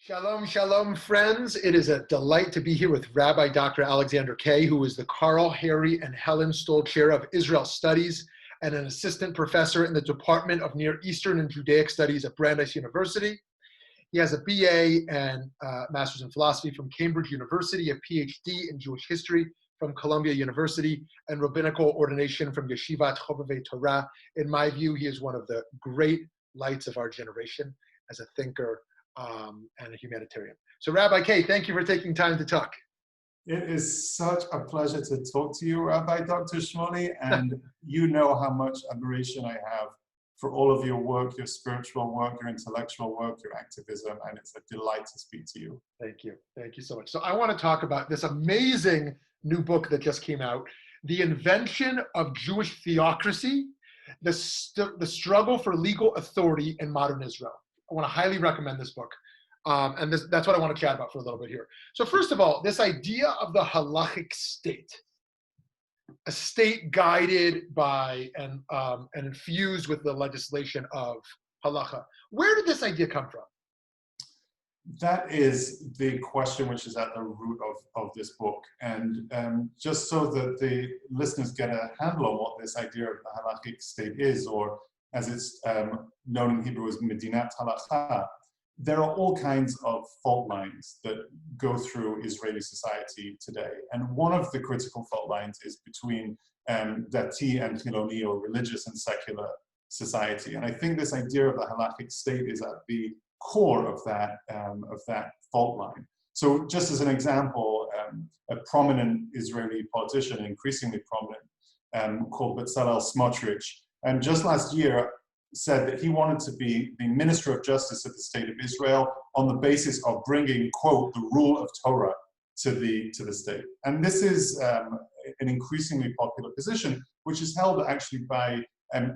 Shalom, shalom, friends. It is a delight to be here with Rabbi Dr. Alexander Kaye, who is the Carl, Harry, and Helen Stoll Chair of Israel Studies and an assistant professor in the Department of Near Eastern and Judaic Studies at Brandeis University. He has a BA and Master's in Philosophy from Cambridge University, a PhD in Jewish History from Columbia University, and rabbinical ordination from Yeshivat Chovevei Torah. In my view, he is one of the great lights of our generation as a thinker and a humanitarian. So Rabbi Kaye, thank you for taking time to talk. It is such a pleasure to talk to you, Rabbi Dr. Shmuly, and you know how much admiration I have for all of your work, your spiritual work, your intellectual work, your activism, and it's a delight to speak to you. Thank you. Thank you so much. So I want to talk about this amazing new book that just came out, The Invention of Jewish Theocracy, the Struggle for Legal Authority in Modern Israel. I want to highly recommend this book. And that's what I want to chat about for a little bit here. So first of all, this idea of the halachic state, a state guided by and infused with the legislation of halacha. Where did this idea come from? That is the question which is at the root of this book. And just so that the listeners get a handle on what this idea of the halachic state is, or as it's known in Hebrew as Medinat Halacha, there are all kinds of fault lines that go through Israeli society today. And one of the critical fault lines is between Dati and Chiloni, or religious and secular society. And I think this idea of the halachic state is at the core of that fault line. So just as an example, a prominent Israeli politician, increasingly prominent, called Bezalel Smotrich, and just last year said that he wanted to be the Minister of Justice of the State of Israel on the basis of bringing, quote, the rule of Torah to the state. And this is an increasingly popular position, which is held actually by,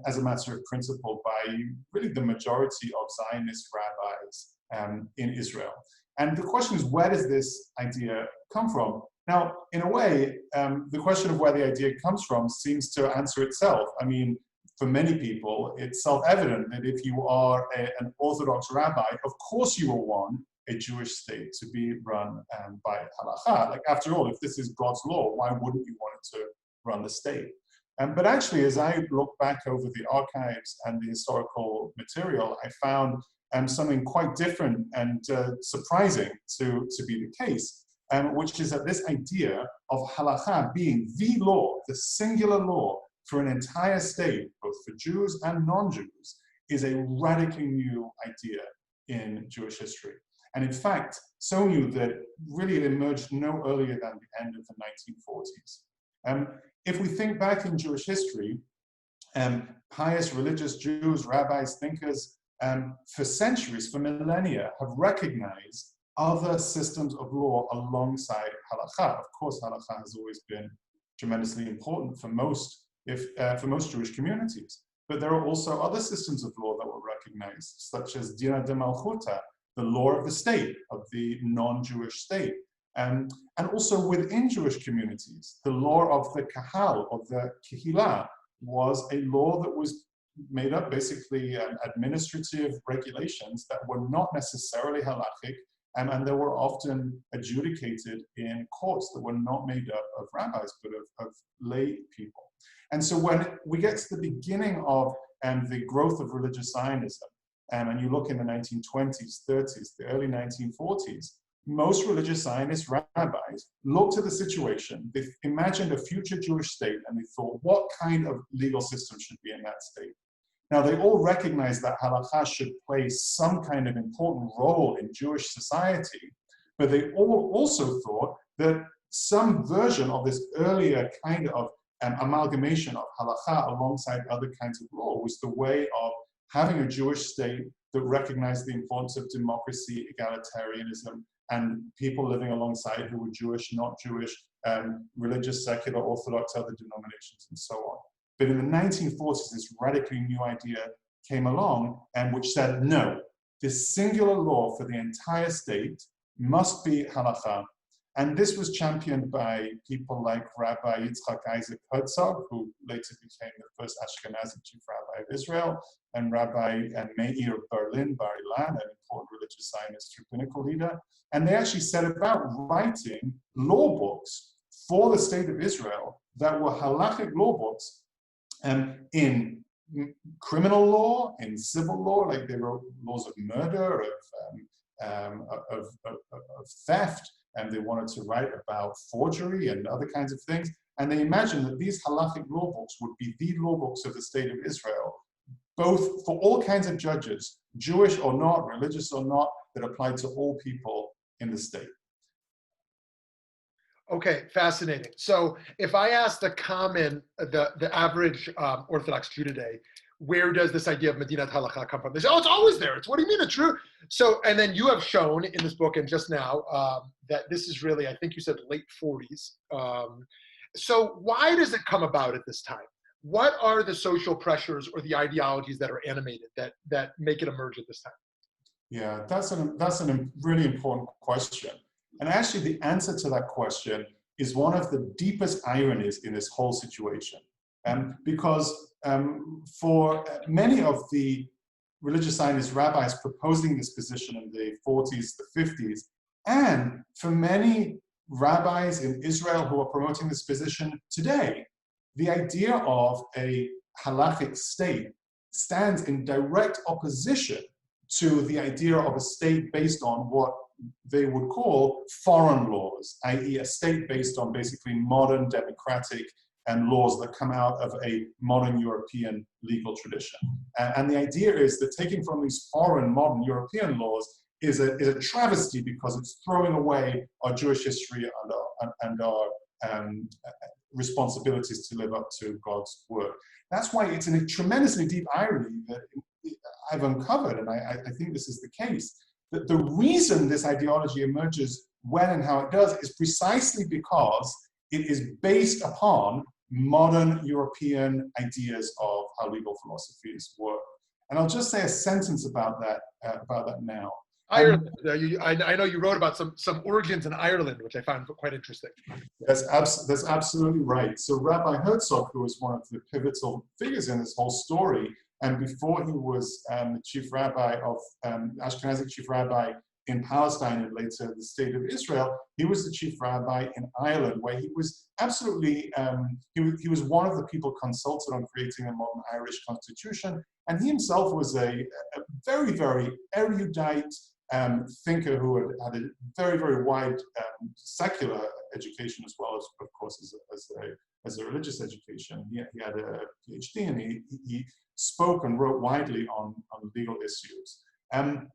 as a matter of principle, by really the majority of Zionist rabbis in Israel. And the question is, where does this idea come from? Now, in a way, the question of where the idea comes from seems to answer itself. I mean, for many people, it's self-evident that if you are an Orthodox rabbi, of course you will want a Jewish state to be run by halacha. Like, after all, if this is God's law, why wouldn't you want it to run the state? But actually, as I look back over the archives and the historical material, I found something quite different and surprising to be the case, which is that this idea of halacha being the law, the singular law for an entire state, both for Jews and non-Jews, is a radically new idea in Jewish history. And in fact, so new that really it emerged no earlier than the end of the 1940s. If we think back in Jewish history, pious religious Jews, rabbis, thinkers, for centuries, for millennia, have recognized other systems of law alongside halacha. Of course, halacha has always been tremendously important for most Jewish communities. But there are also other systems of law that were recognized, such as Dina de Malchuta, the law of the state, of the non-Jewish state. And also within Jewish communities, the law of the kahal, of the kehillah, was a law that was made up basically administrative regulations that were not necessarily halachic, and they were often adjudicated in courts that were not made up of rabbis, but of lay people. And so when we get to the beginning of the growth of religious Zionism, and you look in the 1920s, 30s, the early 1940s, most religious Zionist rabbis looked at the situation, they imagined a future Jewish state, and they thought, what kind of legal system should be in that state? Now, they all recognized that halacha should play some kind of important role in Jewish society, but they all also thought that some version of this earlier kind of amalgamation of halacha alongside other kinds of law was the way of having a Jewish state that recognized the importance of democracy, egalitarianism, and people living alongside who were Jewish, not Jewish, religious, secular, Orthodox, other denominations, and so on. But in the 1940s, this radically new idea came along, and which said, no, this singular law for the entire state must be halacha, And this was championed by people like Rabbi Yitzchak Isaac Herzog, who later became the first Ashkenazi chief rabbi of Israel, and Rabbi Meir of Berlin, Bar Ilan, an important religious Zionist rabbinical leader. And they actually set about writing law books for the state of Israel that were halachic law books in criminal law, in civil law, like they wrote laws of murder, of theft, and they wanted to write about forgery and other kinds of things. And they imagined that these halachic law books would be the law books of the state of Israel, both for all kinds of judges, Jewish or not, religious or not, that applied to all people in the state. Okay, fascinating. So if I ask the average Orthodox Jew today, where does this idea of Medinat Halakha come from? They say, oh, it's always there. It's, what do you mean it's true? So, and then you have shown in this book and just now that this is really, I think you said late 40s. So why does it come about at this time? What are the social pressures or the ideologies that are animated that make it emerge at this time? Yeah, that's a really important question. And actually the answer to that question is one of the deepest ironies in this whole situation. Because for many of the religious Zionist rabbis proposing this position in the 40s, the 50s, and for many rabbis in Israel who are promoting this position today, the idea of a halachic state stands in direct opposition to the idea of a state based on what they would call foreign laws, i.e. a state based on basically modern democratic and laws that come out of a modern European legal tradition. And the idea is that taking from these foreign modern European laws is a travesty because it's throwing away our Jewish history and our responsibilities to live up to God's word. That's why it's a tremendously deep irony that I've uncovered, and I think this is the case, that the reason this ideology emerges when and how it does is precisely because it is based upon modern European ideas of how legal philosophies work. And I'll just say a sentence about that now. Ireland. I know you wrote about some origins in Ireland, which I found quite interesting. That's absolutely right. So Rabbi Herzog, who was one of the pivotal figures in this whole story, and before he was the chief rabbi of Ashkenazi chief rabbi in Palestine and later the state of Israel, he was the chief rabbi in Ireland, where he was absolutely, he was one of the people consulted on creating a modern Irish constitution. And he himself was a very, very erudite thinker who had a very, very wide secular education as well as, of course, as a religious education. He had a PhD and he spoke and wrote widely on legal issues. And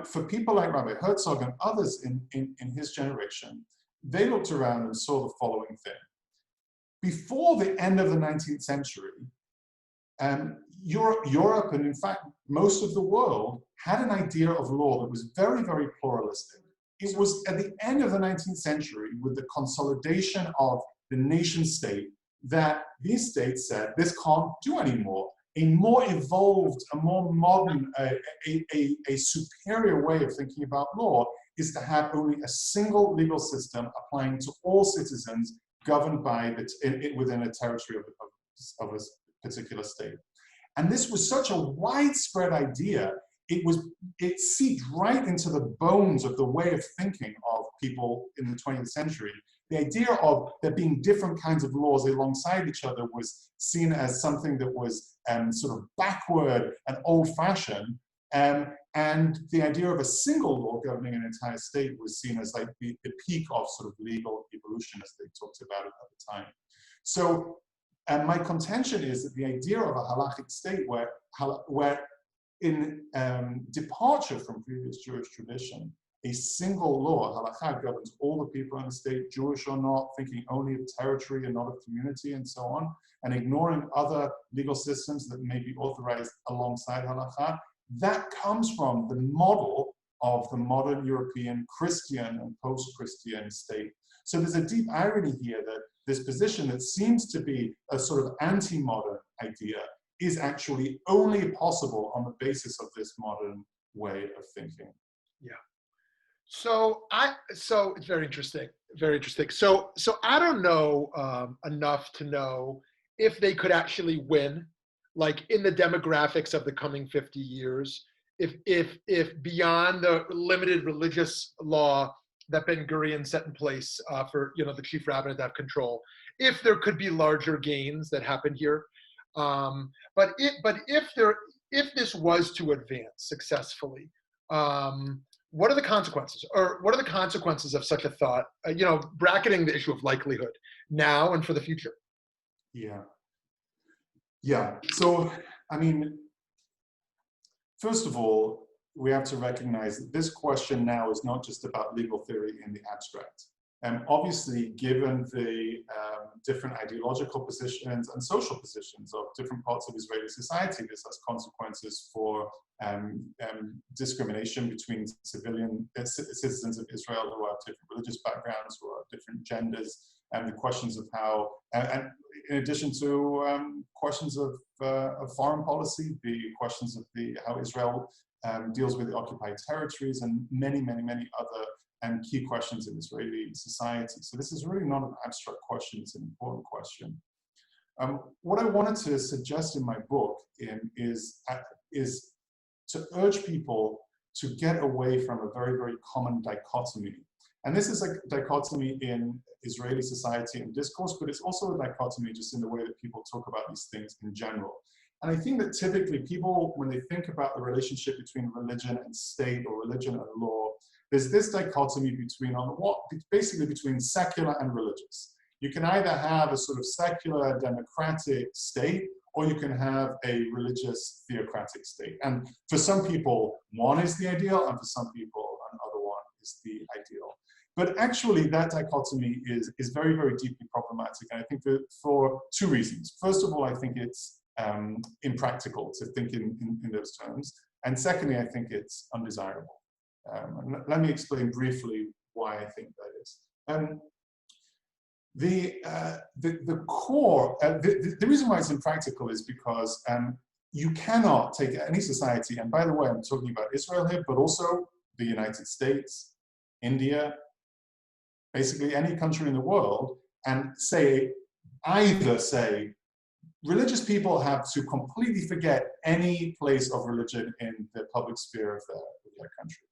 for people like Rabbi Herzog and others in his generation, they looked around and saw the following thing. Before the end of the 19th century, Europe, and in fact, most of the world, had an idea of law that was very, very pluralistic. It was at the end of the 19th century, with the consolidation of the nation state, that these states said, this can't do anymore. A more evolved, a more modern, a superior way of thinking about law is to have only a single legal system applying to all citizens governed by within a territory of a particular state. And this was such a widespread idea, it seeped right into the bones of the way of thinking of people in the 20th century. The idea of there being different kinds of laws alongside each other was seen as something that was sort of backward and old-fashioned, and the idea of a single law governing an entire state was seen as like the peak of sort of legal evolution, as they talked about it at the time. So my contention is that the idea of a halachic state where in departure from previous Jewish tradition, a single law, halakha, governs all the people in the state, Jewish or not, thinking only of territory and not of community and so on, and ignoring other legal systems that may be authorized alongside halakha, that comes from the model of the modern European Christian and post-Christian state. So there's a deep irony here that this position that seems to be a sort of anti-modern idea is actually only possible on the basis of this modern way of thinking. Yeah. So it's very interesting, very interesting. So I don't know enough to know if they could actually win, like in the demographics of the coming 50 years, if beyond the limited religious law that Ben Gurion set in place for the chief rabbinate to have control, if there could be larger gains that happen here, but if this was to advance successfully. What are the consequences, or what are the consequences of such a thought? Bracketing the issue of likelihood now and for the future. Yeah. Yeah. So, I mean, first of all, we have to recognize that this question now is not just about legal theory in the abstract. Obviously, given the different ideological positions and social positions of different parts of Israeli society, this has consequences for discrimination between citizens of Israel who have different religious backgrounds, who have different genders, and the questions of how, and in addition to questions of foreign policy, the questions of how Israel deals with the occupied territories, and many, many, many other key questions in Israeli society. So this is really not an abstract question, it's an important question. What I wanted to suggest in my book is to urge people to get away from a very, very common dichotomy. And this is a dichotomy in Israeli society and discourse, but it's also a dichotomy just in the way that people talk about these things in general. And I think that typically people, when they think about the relationship between religion and state, or religion and law, there's this dichotomy basically between secular and religious. You can either have a sort of secular democratic state, or you can have a religious theocratic state. And for some people, one is the ideal, and for some people, another one is the ideal. But actually, that dichotomy is very, very deeply problematic. And I think that for two reasons. First of all, I think it's impractical to think in those terms. And secondly, I think it's undesirable. Let me explain briefly why I think that is. The core, the reason why it's impractical is because you cannot take any society, and by the way, I'm talking about Israel here, but also the United States, India, basically any country in the world, and either say, religious people have to completely forget any place of religion in the public sphere of their country.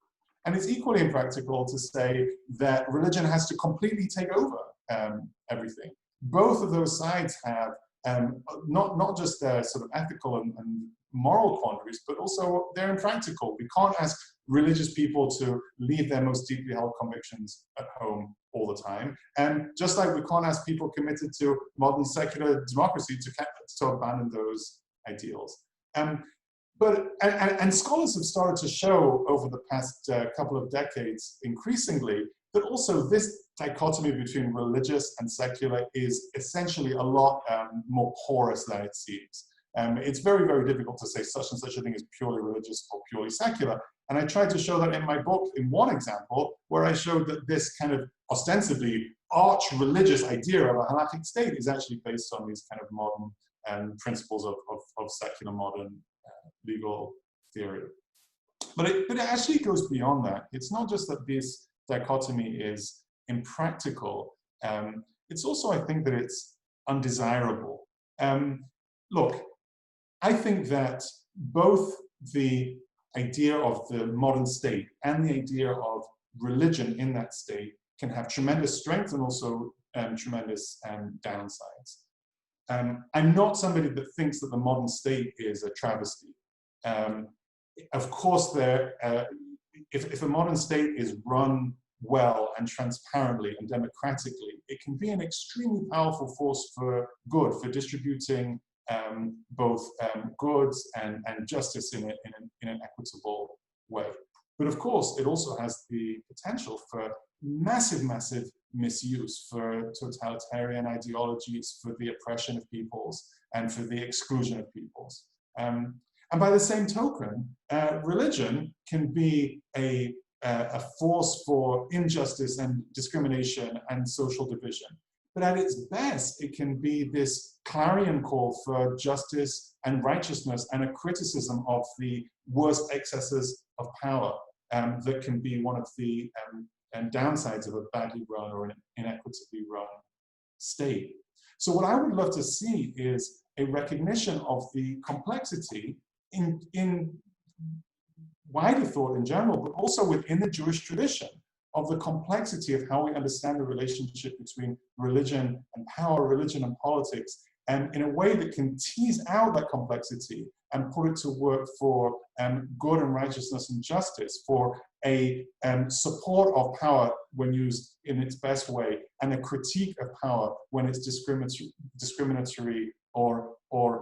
And it's equally impractical to say that religion has to completely take over everything. Both of those sides have not just their sort of ethical and moral quandaries, but also they're impractical. We can't ask religious people to leave their most deeply held convictions at home all the time. And just like we can't ask people committed to modern secular democracy to abandon those ideals. And scholars have started to show over the past couple of decades increasingly that also this dichotomy between religious and secular is essentially a lot more porous than it seems. It's very, very difficult to say such and such a thing is purely religious or purely secular. And I tried to show that in my book in one example, where I showed that this kind of ostensibly arch-religious idea of a halakhic state is actually based on these kind of modern principles of secular modern legal theory. But it actually goes beyond that. It's not just that this dichotomy is impractical. It's also, I think, that it's undesirable. Look, I think that both the idea of the modern state and the idea of religion in that state can have tremendous strength and also tremendous downsides. I'm not somebody that thinks that the modern state is a travesty. Of course, if a modern state is run well and transparently and democratically, it can be an extremely powerful force for good, for distributing both goods and justice in an equitable way. But of course, it also has the potential for massive, massive misuse, for totalitarian ideologies, for the oppression of peoples, and for the exclusion of peoples. And by the same token, religion can be a force for injustice and discrimination and social division. But at its best, it can be this clarion call for justice and righteousness and a criticism of the worst excesses of power. that can be one of the downsides of a badly run or an inequitably run state. So what I would love to see is a recognition of the complexity in wider thought in general, but also within the Jewish tradition, of the complexity of how we understand the relationship between religion and power, religion and politics, and in a way that can tease out that complexity and put it to work for good and righteousness and justice, for a support of power when used in its best way, and a critique of power when it's discriminatory or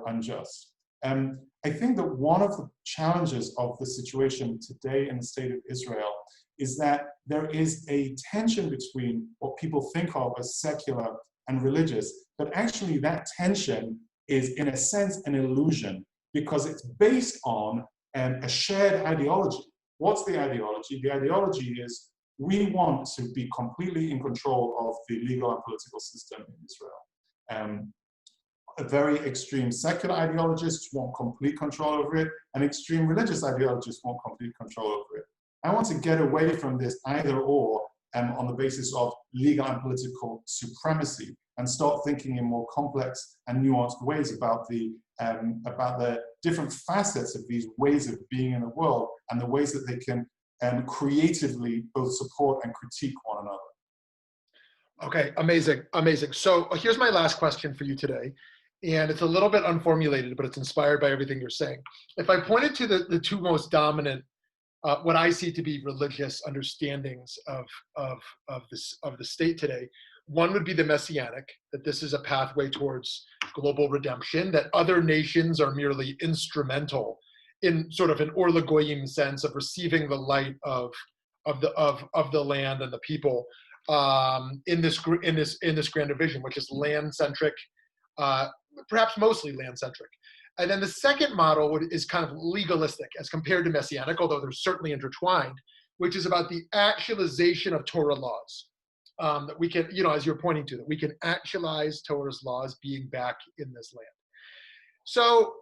unjust. I think that one of the challenges of the situation today in the state of Israel is that there is a tension between what people think of as secular and religious, but actually that tension is in a sense an illusion, because it's based on a shared ideology. What's the ideology? The ideology is we want to be completely in control of the legal and political system in Israel. A very extreme secular ideologists want complete control over it, and extreme religious ideologists want complete control over it. I want to get away from this either or on the basis of legal and political supremacy, and start thinking in more complex and nuanced ways about the different facets of these ways of being in the world, and the ways that they can creatively both support and critique one another. Okay, amazing, amazing. So here's my last question for you today. And it's a little bit unformulated, but it's inspired by everything you're saying. If I pointed to the two most dominant, what I see to be religious understandings of the state today, one would be the messianic, that this is a pathway towards global redemption, that other nations are merely instrumental in sort of an Or L'Goyim sense of receiving the light of the land and the people in this grander vision, which is land-centric, perhaps mostly land-centric. And then the second model is kind of legalistic as compared to messianic, although they're certainly intertwined, which is about the actualization of Torah laws. That we can, as you're pointing to, that we can actualize Torah's laws being back in this land. So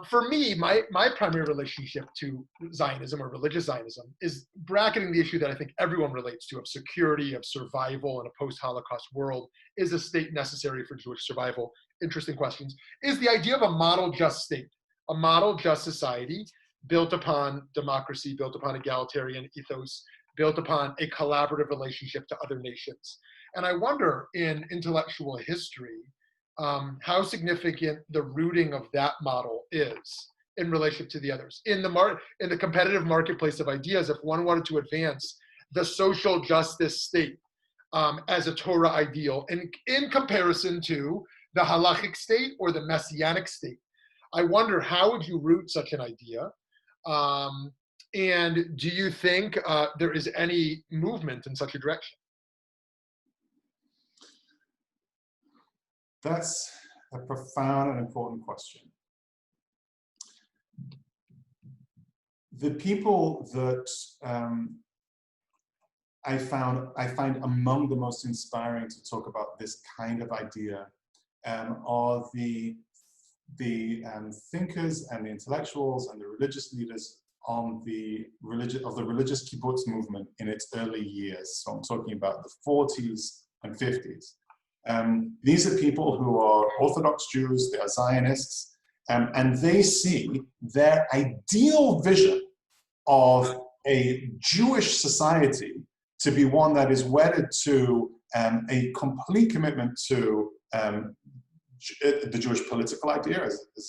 for me, my primary relationship to Zionism or religious Zionism is bracketing the issue that I think everyone relates to, of security, of survival in a post-Holocaust world. Is a state necessary for Jewish survival? Interesting questions. Is the idea of a model just state, a model just society built upon democracy, built upon egalitarian ethos, built upon a collaborative relationship to other nations. And I wonder in intellectual history, how significant the rooting of that model is in relationship to the others. In the competitive marketplace of ideas, if one wanted to advance the social justice state as a Torah ideal in comparison to the halachic state or the messianic state, I wonder how would you root such an idea? And do you think there is any movement in such a direction? That's a profound and important question. The people that I find among the most inspiring to talk about this kind of idea are the thinkers and the intellectuals and the religious leaders of the religious kibbutz movement in its early years. So I'm talking about the 40s and 50s. These are people who are Orthodox Jews, they are Zionists, and they see their ideal vision of a Jewish society to be one that is wedded to a complete commitment to the Jewish political idea as the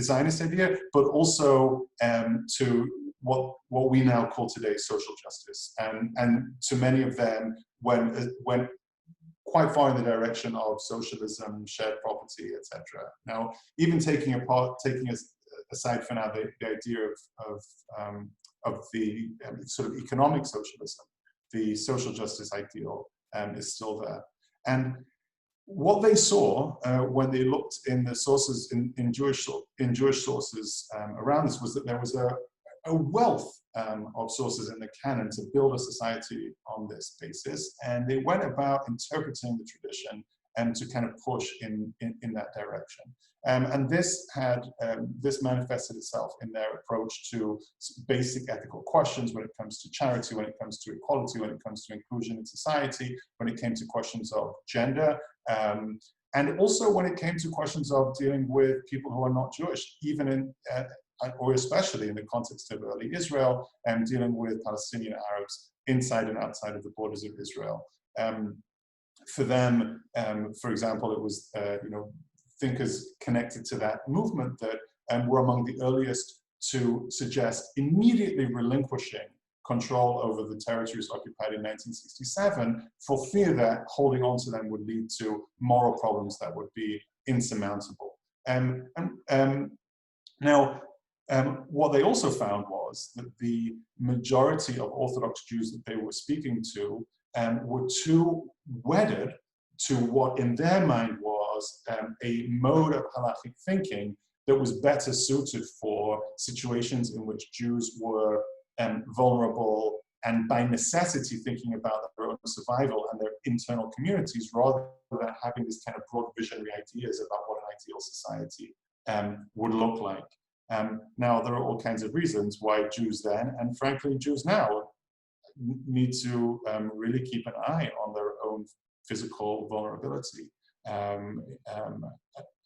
Zionist idea, but also to what we now call today social justice. And to many of them, went quite far in the direction of socialism, shared property, etc. Now, even taking aside for now the idea of the sort of economic socialism, the social justice ideal is still there. And what they saw when they looked in the sources in Jewish sources around this was that there was a wealth of sources in the canon to build a society on this basis, and they went about interpreting the tradition to kind of push in that direction. And this manifested itself in their approach to basic ethical questions when it comes to charity, when it comes to equality, when it comes to inclusion in society, when it came to questions of gender, and also when it came to questions of dealing with people who are not Jewish, even in, or especially in the context of early Israel, and dealing with Palestinian Arabs inside and outside of the borders of Israel. For them, for example, it was thinkers connected to that movement that were among the earliest to suggest immediately relinquishing control over the territories occupied in 1967 for fear that holding on to them would lead to moral problems that would be insurmountable. Now, what they also found was that the majority of Orthodox Jews that they were speaking to were too wedded to what in their mind was a mode of halakhic thinking that was better suited for situations in which Jews were vulnerable and by necessity thinking about their own survival and their internal communities, rather than having this kind of broad visionary ideas about what an ideal society would look like. Now, there are all kinds of reasons why Jews then, and frankly Jews now, need to really keep an eye on their own physical vulnerability. And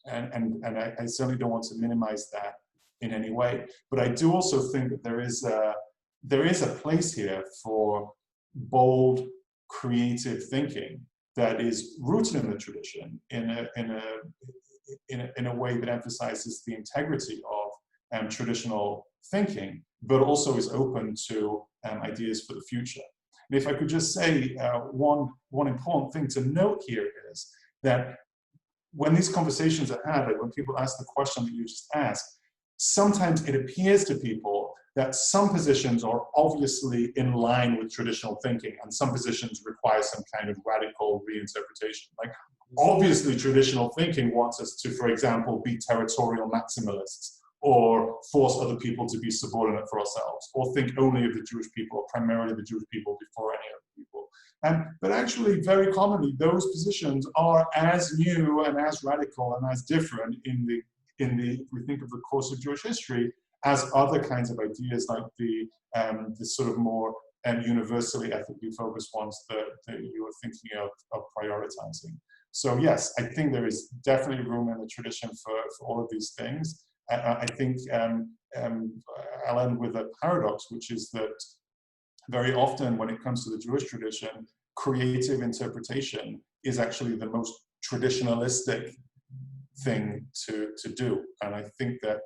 I certainly don't want to minimize that in any way. But I do also think that there is a place here for bold, creative thinking that is rooted in the tradition in a way that emphasizes the integrity of traditional thinking, but also is open to ideas for the future. And if I could just say one important thing to note here is that when these conversations are had, like when people ask the question that you just asked, sometimes it appears to people that some positions are obviously in line with traditional thinking and some positions require some kind of radical reinterpretation. Like, obviously traditional thinking wants us to, for example, be territorial maximalists, or force other people to be subordinate for ourselves, or think only of the Jewish people, or primarily the Jewish people before any other people. But actually, very commonly, those positions are as new and as radical and as different if we think of the course of Jewish history, as other kinds of ideas like the sort of more universally ethically focused ones that you were thinking of prioritizing. So yes, I think there is definitely room in the tradition for all of these things. I think I'll end with a paradox, which is that very often when it comes to the Jewish tradition, creative interpretation is actually the most traditionalistic thing to do. And I think that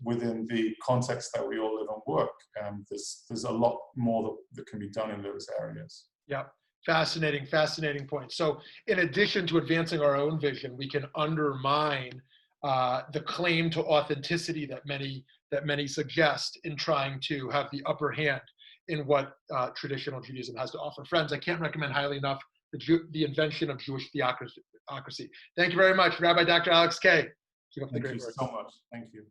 within the context that we all live and work, there's a lot more that can be done in those areas. Yeah, fascinating point. So in addition to advancing our own vision, we can undermine the claim to authenticity that many suggest in trying to have the upper hand in what traditional Judaism has to offer. Friends, I can't recommend highly enough the invention of Jewish theocracy. Thank you very much, Rabbi Dr. Alex Kaye. Keep up the great work. Thank you so much. Thank you.